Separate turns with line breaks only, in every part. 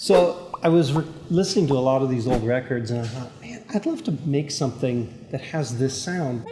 So I was listening to a lot of these old records, and I thought, man, I'd love to make something that has this sound.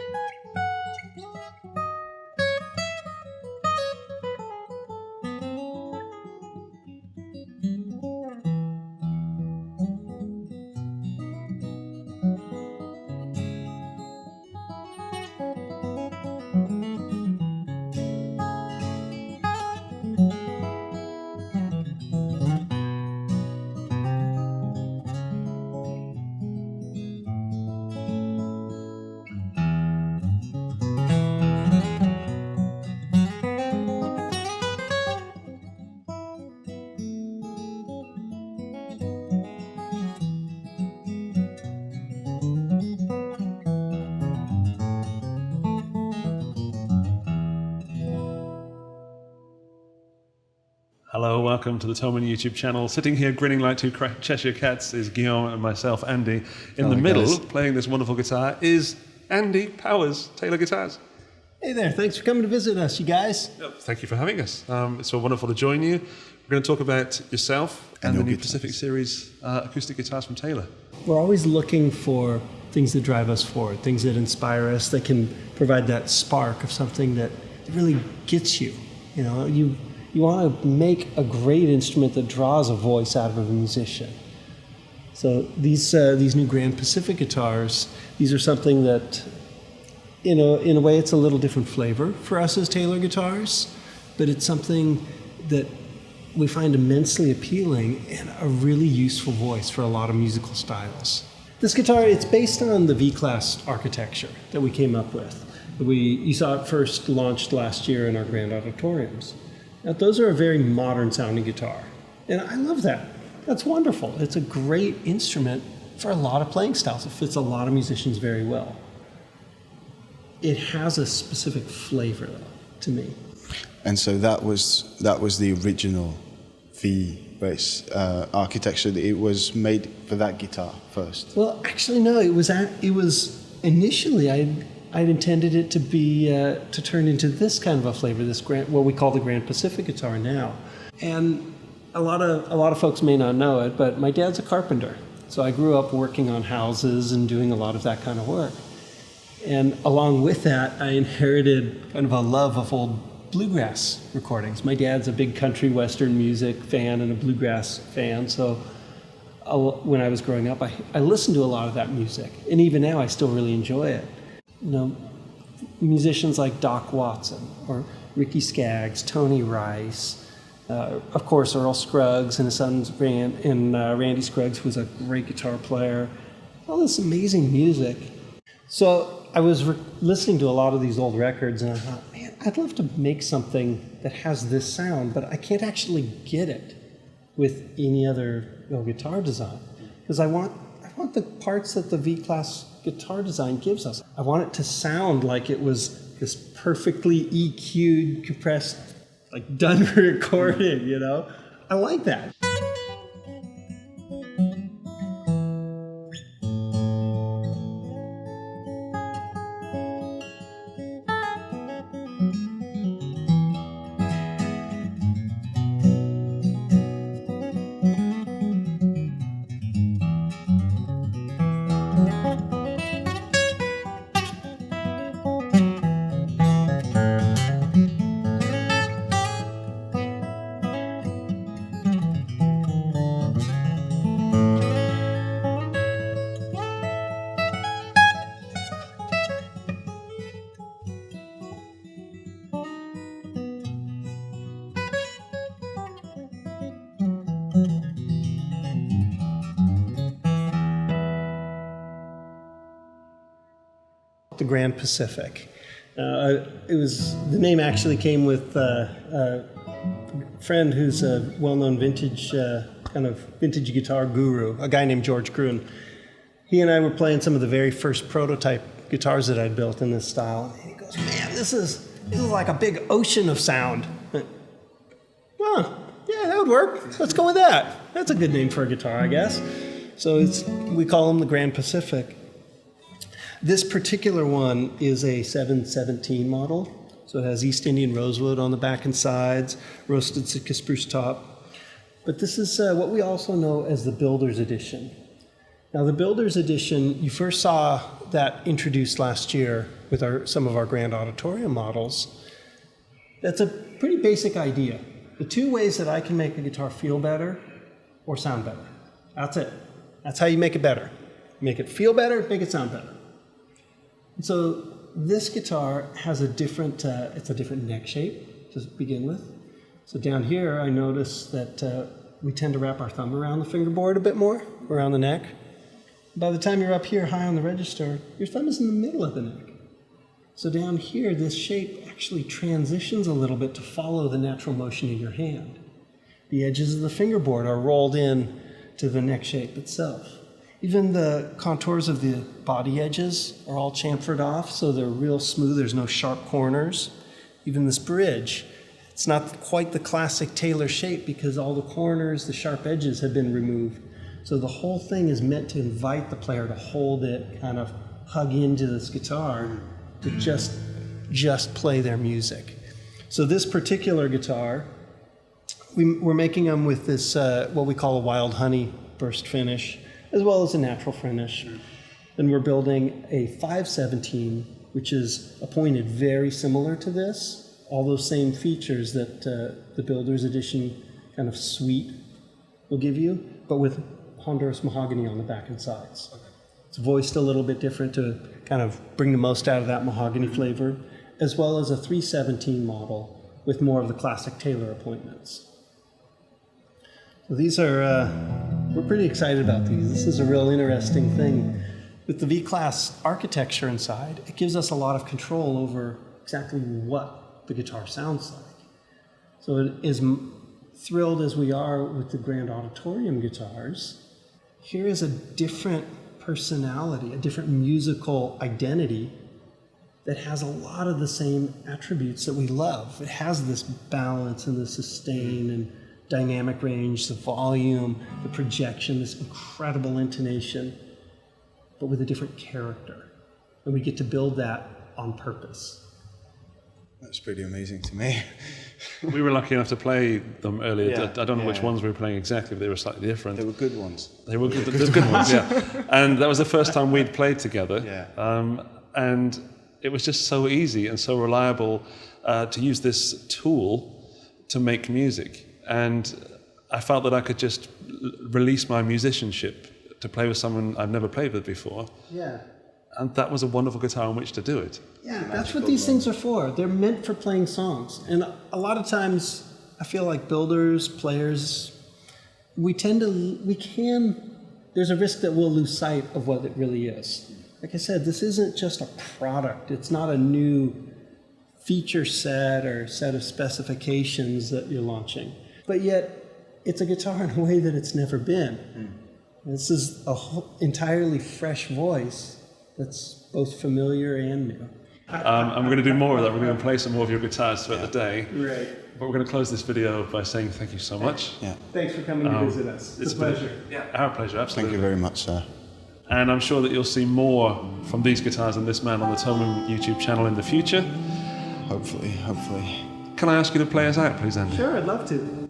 Hello, welcome to the Thomann YouTube channel. Sitting here grinning like two Cheshire cats is Guillaume and myself, Andy. In the middle,
guys.
playing this wonderful guitar, is Andy Powers, Taylor Guitars.
Hey there, thanks for coming to visit us, you guys.
Thank you for having us. It's so wonderful to join you. We're going to talk about yourself and the new Pacific Series acoustic guitars from Taylor.
We're always looking for things that drive us forward, things that inspire us, that can provide that spark of something that really gets you. You know, you want to make a great instrument that draws a voice out of a musician. So these new Grand Pacific guitars, these are something that, in a way, it's a little different flavor for us as Taylor guitars, but it's something that we find immensely appealing and a really useful voice for a lot of musical styles. This guitar, it's based on the V-Class architecture that we came up with. You saw it first launched last year in our grand auditoriums. Now, those are a very modern sounding guitar, and I love that. That's wonderful. It's a great instrument for a lot of playing styles. It fits a lot of musicians very well. It has a specific flavor, though, to me.
And so that was the original V-bass architecture. It was made for that guitar first.
Well, actually, no. It was initially I'd intended it to be to turn into this kind of a flavor, what we call the Grand Pacific guitar now. And a lot of folks may not know it, but my dad's a carpenter, so I grew up working on houses and doing a lot of that kind of work. And along with that, I inherited kind of a love of old bluegrass recordings. My dad's a big country western music fan and a bluegrass fan, so when I was growing up, I listened to a lot of that music, and even now I still really enjoy it. You know, musicians like Doc Watson or Ricky Skaggs, Tony Rice, of course Earl Scruggs and his sons Randy Scruggs, who was a great guitar player. All this amazing music. So I was listening to a lot of these old records, and I thought, man, I'd love to make something that has this sound, but I can't actually get it with any other guitar design, because I want the parts that the V-Class guitar design gives us. I want it to sound like it was this perfectly EQ'd, compressed, like done recording, you know? I like that. The Grand Pacific. The name actually came with a friend who's a well-known vintage guitar guru, a guy named George Kroon. He and I were playing some of the very first prototype guitars that I'd built in this style, and he goes, "Man, this is like a big ocean of sound." Oh, yeah, that would work. Let's go with that. That's a good name for a guitar, I guess. So we call them the Grand Pacific. This particular one is a 717 model, so it has East Indian rosewood on the back and sides, roasted Sitka spruce top. But this is what we also know as the Builder's Edition. Now, the Builder's Edition, you first saw that introduced last year with some of our grand auditorium models. That's a pretty basic idea. The two ways that I can make a guitar feel better or sound better. That's it. That's how you make it better. Make it feel better, make it sound better. And so this guitar has it's a different neck shape to begin with. So down here, I notice that we tend to wrap our thumb around the fingerboard a bit more, around the neck. By the time you're up here high on the register, your thumb is in the middle of the neck. So down here, this shape actually transitions a little bit to follow the natural motion of your hand. The edges of the fingerboard are rolled in to the neck shape itself. Even the contours of the body edges are all chamfered off, so they're real smooth. There's no sharp corners. Even this bridge, it's not quite the classic Taylor shape because all the corners, the sharp edges have been removed. So the whole thing is meant to invite the player to hold it, kind of hug into this guitar to just play their music. So this particular guitar, we're making them with this, what we call a wild honey burst finish, as well as a natural finish. And we're building a 517, which is appointed very similar to this, all those same features that the Builder's Edition kind of suite will give you, but with Honduras mahogany on the back and sides. Okay. It's voiced a little bit different to kind of bring the most out of that mahogany flavor, as well as a 317 model with more of the classic Taylor appointments. So these are, we're pretty excited about these. This is a real interesting thing. With the V-Class architecture inside, it gives us a lot of control over exactly what the guitar sounds like. So it is thrilled as we are with the grand auditorium guitars. Here is a different personality, a different musical identity that has a lot of the same attributes that we love. It has this balance and the sustain and dynamic range, the volume, the projection, this incredible intonation, but with a different character. And we get to build that on purpose.
That's pretty amazing to me.
We were lucky enough to play them earlier.
Yeah,
I don't know which
yeah.
ones we were playing exactly, but they were slightly different.
They were good ones.
They were good, the good ones, yeah. And that was the first time we'd played together.
Yeah.
And it was just so easy and so reliable to use this tool to make music. And I felt that I could just release my musicianship to play with someone I've never played with before.
Yeah.
And that was a wonderful guitar on which to do it.
Yeah, that's what these things are for. They're meant for playing songs. And a lot of times, I feel like builders, players, there's a risk that we'll lose sight of what it really is. Like I said, this isn't just a product. It's not a new feature set or set of specifications that you're launching. But yet, it's a guitar in a way that it's never been. This is an entirely fresh voice that's both familiar and new.
And we're going to do more of that. We're going to play some more of your guitars throughout the day.
Right.
But we're going to close this video by saying thank you so much.
Yeah.
Thanks for coming to visit us. It's a pleasure.
Our pleasure, absolutely.
Thank you very much, sir.
And I'm sure that you'll see more from these guitars and this man on the Thomann YouTube channel in the future.
Hopefully.
Can I ask you to play us out, please, Andy?
Sure, I'd love to.